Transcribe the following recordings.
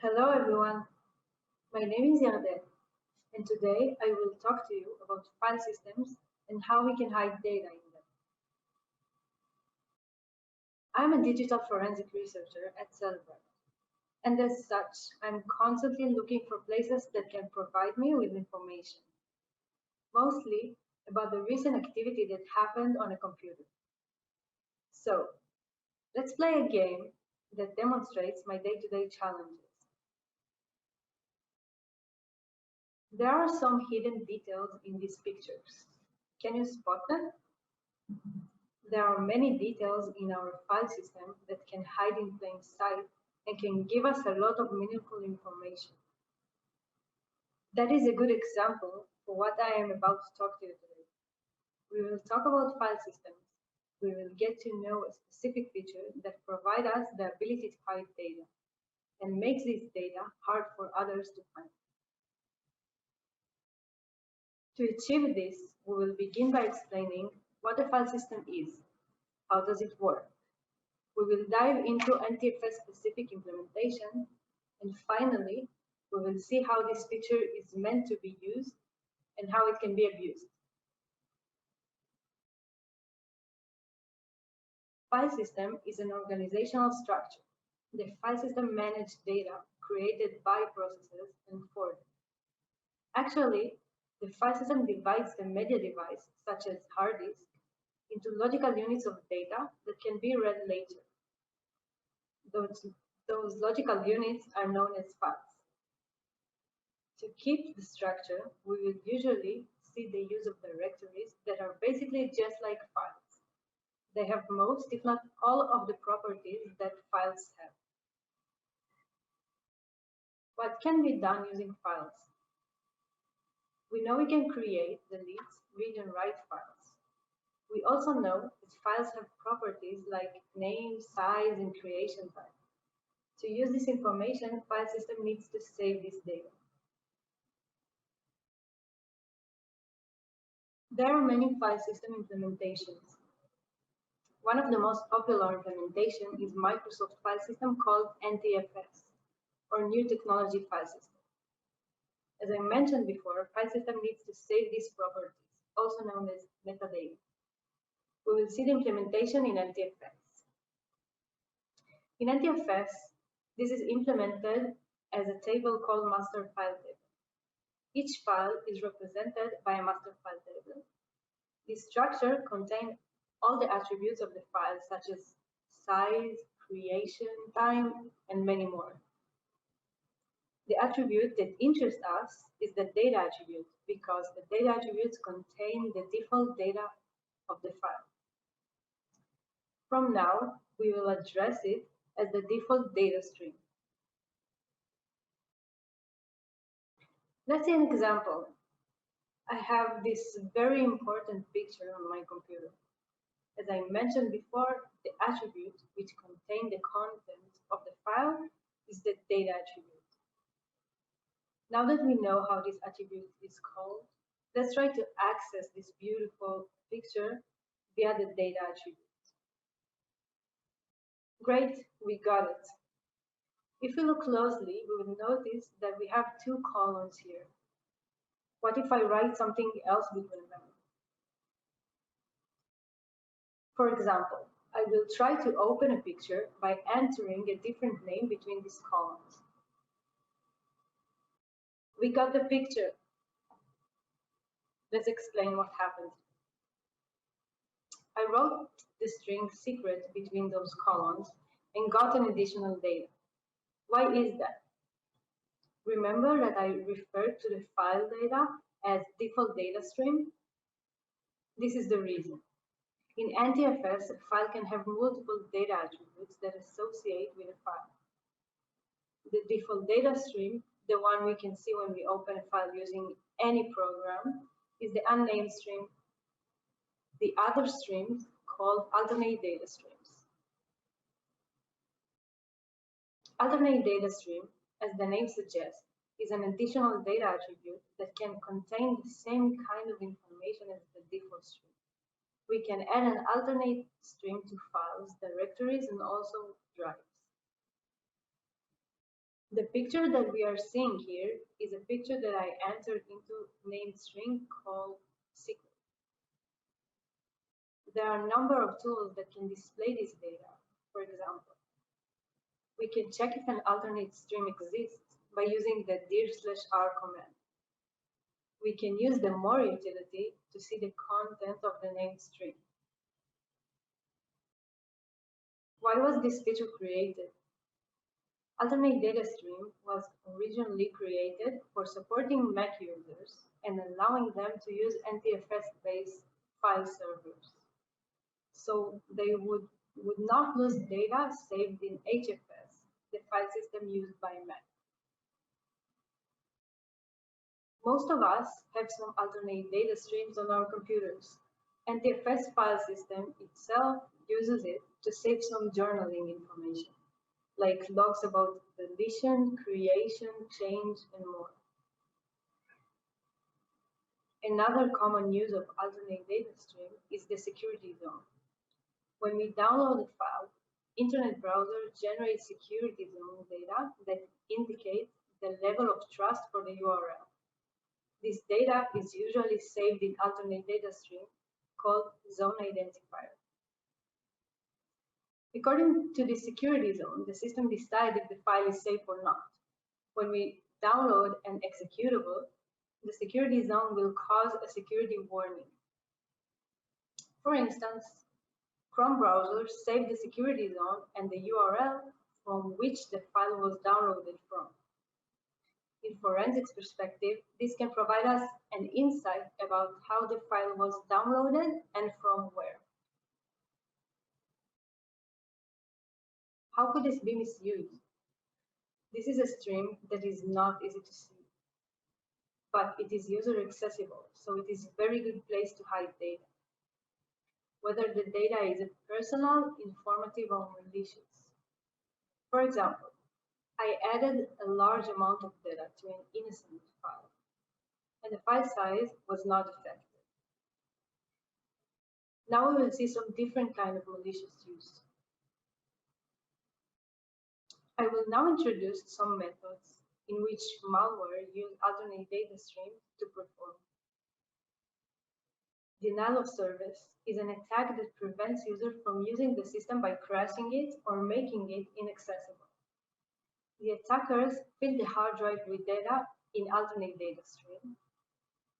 Hello everyone, my name is Yarden, and today I will talk to you about file systems and how we can hide data in them. I'm a digital forensic researcher at Celebrate, and as such, I'm constantly looking for places that can provide me with information, mostly about the recent activity that happened on a computer. So, let's play a game that demonstrates my day-to-day challenges. There are some hidden details in these pictures. Can you spot them? There are many details in our file system that can hide in plain sight and can give us a lot of meaningful information. That is a good example for what I am about to talk to you today. We will talk about file systems. We will get to know a specific feature that provides us the ability to hide data and makes this data hard for others to find. To achieve this, we will begin by explaining what a file system is. How does it work? We will dive into NTFS specific implementation, and finally, we will see how this feature is meant to be used and how it can be abused. File system is an organizational structure. The file system manages data created by processes and for them. Actually, the file system divides the media device, such as hard disk, into logical units of data that can be read later. Those logical units are known as files. To keep the structure, we will usually see the use of directories that are basically just like files. They have most, if not all, of the properties that files have. What can be done using files? We know we can create, delete, read, and write files. We also know that files have properties like name, size, and creation time. To use this information, file system needs to save this data. There are many file system implementations. One of the most popular implementations is Microsoft file system called NTFS, or New Technology File System. As I mentioned before, file system needs to save these properties, also known as metadata. We will see the implementation in NTFS. In NTFS, this is implemented as a table called master file table. Each file is represented by a master file table. This structure contains all the attributes of the file, such as size, creation time, and many more. The attribute that interests us is the data attribute, because the data attributes contain the default data of the file. From now, we will address it as the default data stream. Let's see an example. I have this very important picture on my computer. As I mentioned before, the attribute which contains the content of the file is the data attribute. Now that we know how this attribute is called, let's try to access this beautiful picture via the data attribute. Great, we got it. If we look closely, we will notice that we have two columns here. What if I write something else between them? For example, I will try to open a picture by entering a different name between these columns. We got the picture. Let's explain what happened. I wrote the string secret between those columns and got an additional data. Why is that? Remember that I referred to the file data as default data stream? This is the reason. In NTFS, a file can have multiple data attributes that associate with a file. The default data stream, the one we can see when we open a file using any program, is the unnamed stream. The other streams called alternate data streams. Alternate data stream, as the name suggests, is an additional data attribute that can contain the same kind of information as the default stream. We can add an alternate stream to files, directories, and also drives. The picture that we are seeing here is a picture that I entered into named string called secret. There are a number of tools that can display this data. For example, we can check if an alternate stream exists by using the dir/r command. We can use the more utility to see the content of the named string. Why was this feature created? Alternate data stream was originally created for supporting Mac users and allowing them to use NTFS-based file servers. So they would not lose data saved in HFS, the file system used by Mac. Most of us have some alternate data streams on our computers. NTFS file system itself uses it to save some journaling information, like logs about deletion, creation, change, and more. Another common use of alternate data stream is the security zone. When we download a file, Internet browser generates security zone data that indicates the level of trust for the URL. This data is usually saved in alternate data stream called zone identifier. According to the security zone, the system decides if the file is safe or not. When we download an executable, the security zone will cause a security warning. For instance, Chrome browser saved the security zone and the URL from which the file was downloaded from. In forensics perspective, this can provide us an insight about how the file was downloaded and from where. How could this be misused? This is a stream that is not easy to see, but it is user accessible, so it is a very good place to hide data. Whether the data is personal, informative, or malicious. For example, I added a large amount of data to an innocent file, and the file size was not affected. Now we will see some different kind of malicious use. I will now introduce some methods in which malware use alternate data streams to perform. Denial of service is an attack that prevents users from using the system by crashing it or making it inaccessible. The attackers fill the hard drive with data in alternate data stream,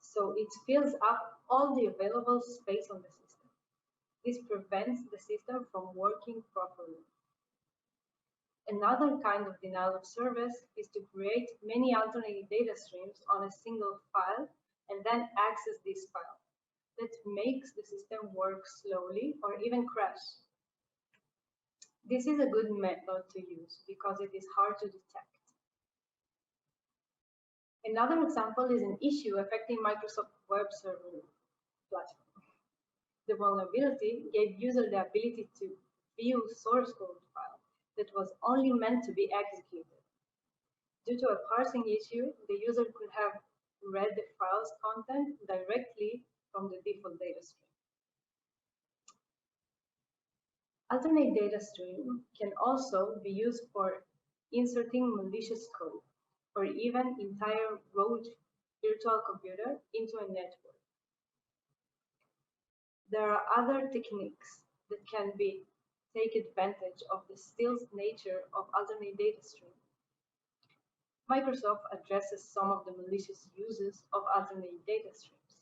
so it fills up all the available space on the system. This prevents the system from working properly. Another kind of denial of service is to create many alternate data streams on a single file and then access this file. That makes the system work slowly or even crash. This is a good method to use because it is hard to detect. Another example is an issue affecting Microsoft Web Server platform. The vulnerability gave users the ability to view source code file that was only meant to be executed. Due to a parsing issue, the user could have read the file's content directly from the default data stream. Alternate data stream can also be used for inserting malicious code or even entire root virtual computer into a network. There are other techniques that can take advantage of the stealth nature of alternate data stream. Microsoft addresses some of the malicious uses of alternate data streams,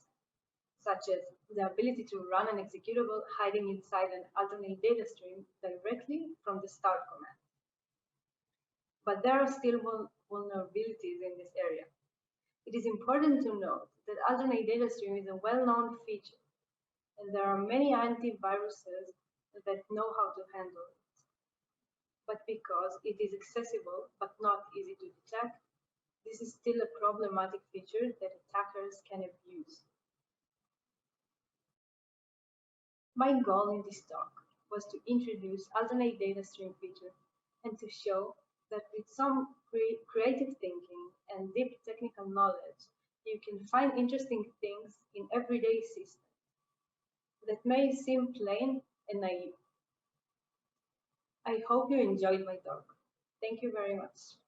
such as the ability to run an executable hiding inside an alternate data stream directly from the start command. But there are still vulnerabilities in this area. It is important to note that alternate data stream is a well-known feature, and there are many antiviruses that know how to handle it. But because it is accessible but not easy to detect, this is still a problematic feature that attackers can abuse. My goal in this talk was to introduce alternate data stream feature and to show that with some creative thinking and deep technical knowledge, you can find interesting things in everyday systems that may seem plain and naive. I hope you enjoyed my talk. Thank you very much.